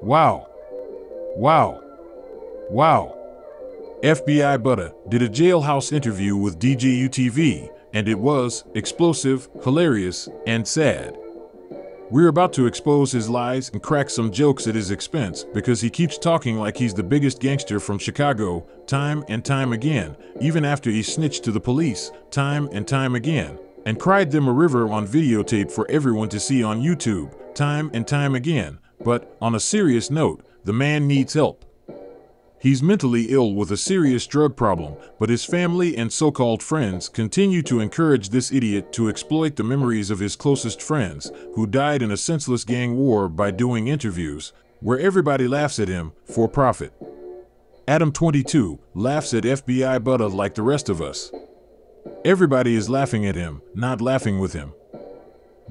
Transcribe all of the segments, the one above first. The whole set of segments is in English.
Wow. Wow. Wow. FBI Butta did a jailhouse interview with DJUTV, and it was explosive, hilarious, and sad. We're about to expose his lies and crack some jokes at his expense because he keeps talking like he's the biggest gangster from Chicago, time and time again, even after he snitched to the police, time and time again, and cried them a river on videotape for everyone to see on YouTube, time and time again. But, on a serious note, the man needs help. He's mentally ill with a serious drug problem, but his family and so-called friends continue to encourage this idiot to exploit the memories of his closest friends, who died in a senseless gang war by doing interviews, where everybody laughs at him, for profit. Adam 22 laughs at FBI Butta like the rest of us. Everybody is laughing at him, not laughing with him.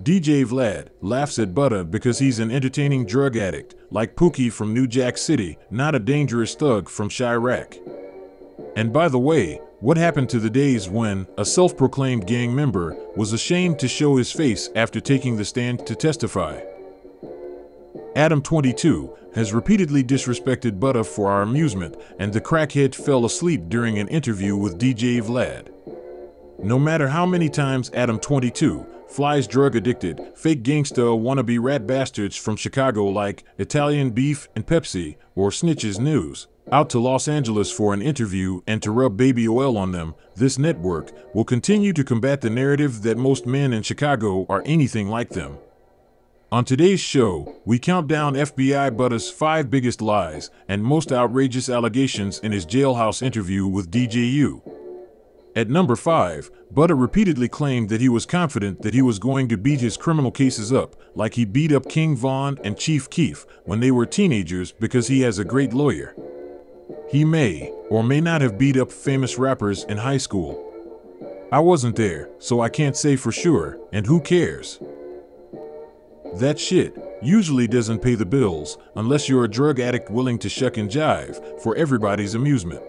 DJ Vlad laughs at Butta because he's an entertaining drug addict, like Pookie from New Jack City, not a dangerous thug from Chirac. And by the way, what happened to the days when a self-proclaimed gang member was ashamed to show his face after taking the stand to testify? Adam 22 has repeatedly disrespected Butta for our amusement, and the crackhead fell asleep during an interview with DJ Vlad. No matter how many times Adam 22 flies drug-addicted, fake gangsta wannabe rat bastards from Chicago like Italian Beef and Pepsi or Snitches News out to Los Angeles for an interview and to rub baby oil on them, this network will continue to combat the narrative that most men in Chicago are anything like them. On today's show, we count down FBI Butta's 5 biggest lies and most outrageous allegations in his jailhouse interview with DJU. At number 5, Butta repeatedly claimed that he was confident that he was going to beat his criminal cases up, like he beat up King Von and Chief Keef when they were teenagers because he has a great lawyer. He may or may not have beat up famous rappers in high school. I wasn't there, so I can't say for sure, and who cares? That shit usually doesn't pay the bills unless you're a drug addict willing to shuck and jive for everybody's amusement.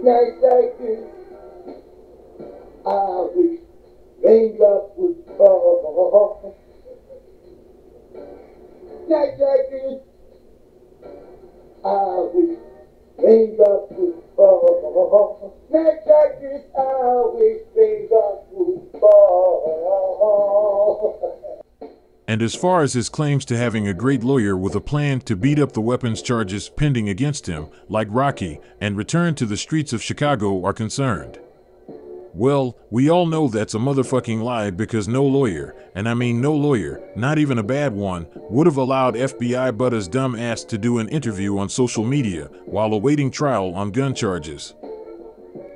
Night like I wish raindrops would fall. Night like this, I wish raindrops would fall. Night like this, I wish raindrops would fall. And as far as his claims to having a great lawyer with a plan to beat up the weapons charges pending against him, like Rocky, and return to the streets of Chicago are concerned, well, we all know that's a motherfucking lie because no lawyer, and I mean no lawyer, not even a bad one, would have allowed FBI Butta's dumb ass to do an interview on social media while awaiting trial on gun charges.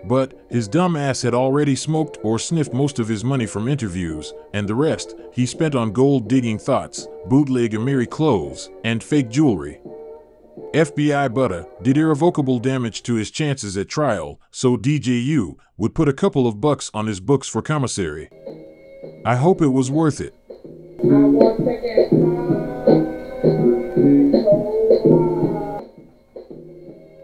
But his dumb ass had already smoked or sniffed most of his money from interviews, and the rest he spent on gold-digging thoughts, bootleg Amiri clothes, and fake jewelry. FBI Butta did irrevocable damage to his chances at trial, so DJU would put a couple of bucks on his books for commissary. I hope it was worth it.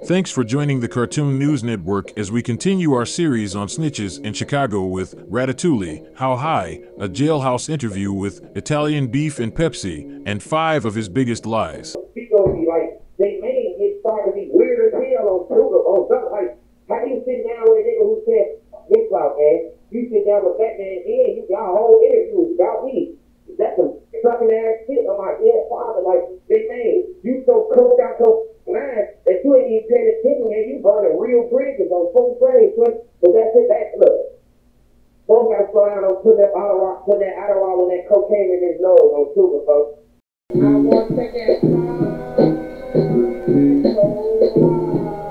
Thanks for joining the Cartoon News Network as we continue our series on snitches in Chicago with Ratatouille, How High, a jailhouse interview with Italian Beef and Pepsi, and 5 of his biggest lies. People be like, they made it start to be weird as hell on Twitter, on something like, how you sit down with a nigga who said, Miss Cloud, man, you sit down with that man, and y'all whole interview is about me. That's some fucking ass shit. I'm like, yeah, father, like, they made, you so coked out so man, that you ain't even paying attention, man. You burning real bridges on full grade, son. But that's it, that's look. Folks got to slow down on putting that Adderall and that cocaine in his nose on sugar, folks.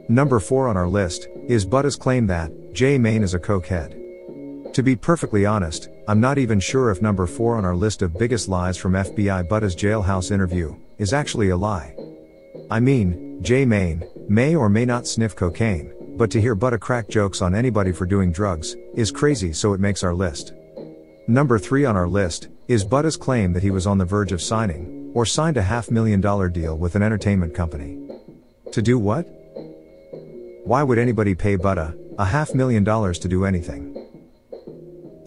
Number 4 on our list is Butta's claim that J Mane is a cokehead. To be perfectly honest, I'm not even sure if number 4 on our list of biggest lies from FBI Butta's jailhouse interview is actually a lie. I mean, J Mane may or may not sniff cocaine, but to hear Butta crack jokes on anybody for doing drugs is crazy, so it makes our list. Number 3 on our list is Butta's claim that he was on the verge of signing, or signed a $500,000 deal with an entertainment company. To do what? Why would anybody pay Butta $500,000 to do anything?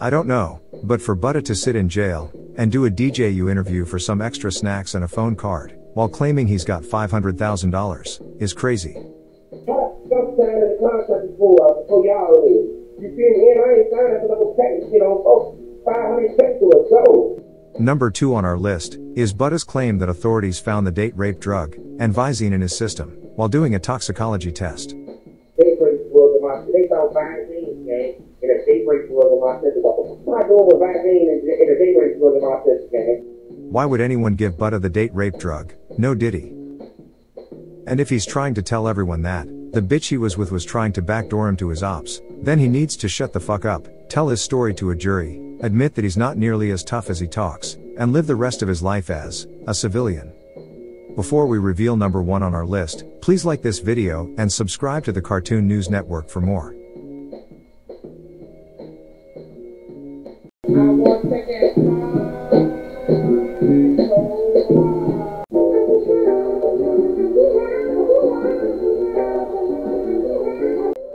I don't know, but for Butta to sit in jail and do a DJU interview for some extra snacks and a phone card while claiming he's got $500,000 is crazy. Stop signing the contract before y'all leave. You feel me? And I ain't signing for no package shit on folks. 500 cents to a show. Number 2 on our list is Butta's claim that authorities found the date rape drug and Visine in his system while doing a toxicology test. Date rape was in my system. They found Visine, man, and a date rape was in my system. What am I doing with Visine and a date rape was in my system, man? Why would anyone give Butta the date rape drug? No diddy. And if he's trying to tell everyone that the bitch he was with was trying to backdoor him to his ops, then he needs to shut the fuck up, tell his story to a jury, admit that he's not nearly as tough as he talks, and live the rest of his life as a civilian. Before we reveal number 1 on our list, please like this video and subscribe to the Cartoon News Network for more.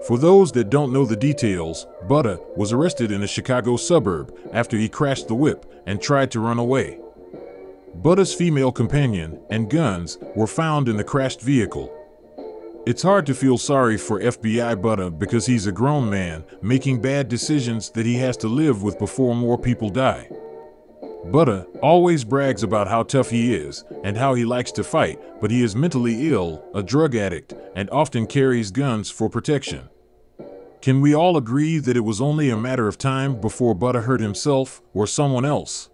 For those that don't know the details, Butta was arrested in a Chicago suburb after he crashed the whip and tried to run away. Butta's female companion and guns were found in the crashed vehicle. It's hard to feel sorry for FBI Butta because he's a grown man making bad decisions that he has to live with before more people die. Butta always brags about how tough he is and how he likes to fight, but he is mentally ill, a drug addict, and often carries guns for protection. Can we all agree that it was only a matter of time before Butta hurt himself or someone else?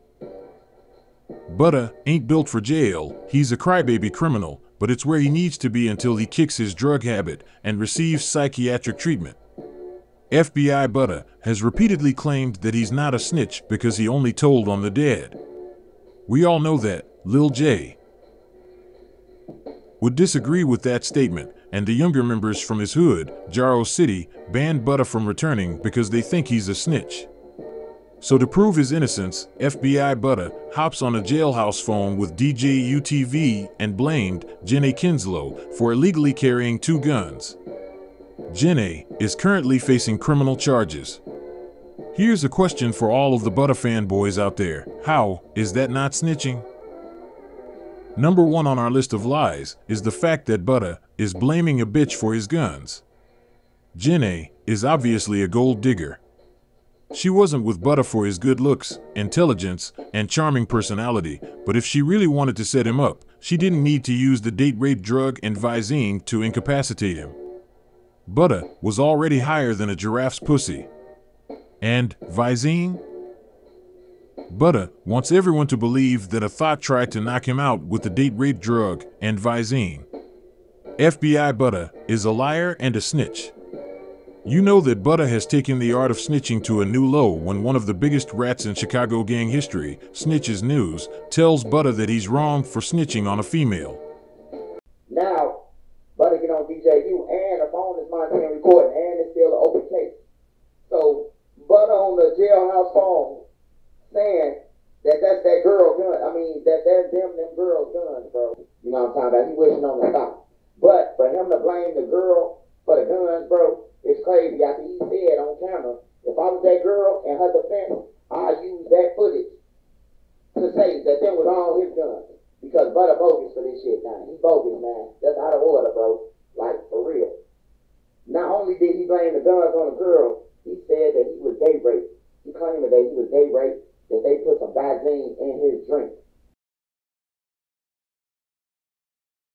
Butta ain't built for jail. He's a crybaby criminal, but it's where he needs to be until he kicks his drug habit and receives psychiatric treatment. FBI Butta has repeatedly claimed that he's not a snitch because he only told on the dead. We all know that Lil J would disagree with that statement, and the younger members from his hood, Jaro City, banned Butta from returning because they think he's a snitch. So to prove his innocence, FBI Butta hops on a jailhouse phone with DJUTV and blamed Jenna Kinslow for illegally carrying 2 guns. Jenna is currently facing criminal charges. Here's a question for all of the Butta fanboys out there. How is that not snitching? Number 1 on our list of lies is the fact that Butta is blaming a bitch for his guns. Jenna is obviously a gold digger. She wasn't with Butta for his good looks, intelligence, and charming personality, but if she really wanted to set him up, she didn't need to use the date rape drug and Visine to incapacitate him. Butta was already higher than a giraffe's pussy. And Visine? Butta wants everyone to believe that a thought tried to knock him out with the date rape drug and Visine. FBI Butta is a liar and a snitch. You know that Butta has taken the art of snitching to a new low when one of the biggest rats in Chicago gang history, SNITCHES News, tells Butta that he's wrong for snitching on a female. Now, Butta get on DJU and the phone is mine being recorded and it's still an open case. So, Butta on the jailhouse phone saying that that's that girl gun. I mean, that's them girls' guns, bro. You know what I'm talking about? He wishing on the stop. But for him to blame the girl for the guns, bro, it's crazy. After he said on camera, if I was that girl and her defense, I'd use that footage to say that them was all his guns. Because Butta bogus for this shit now. He bogus, man. That's out of order, bro. Like, for real. Not only did he blame the guns on the girl, he said that he was gay raped. He claimed that he was gay raped, that they put some Visine in his drink.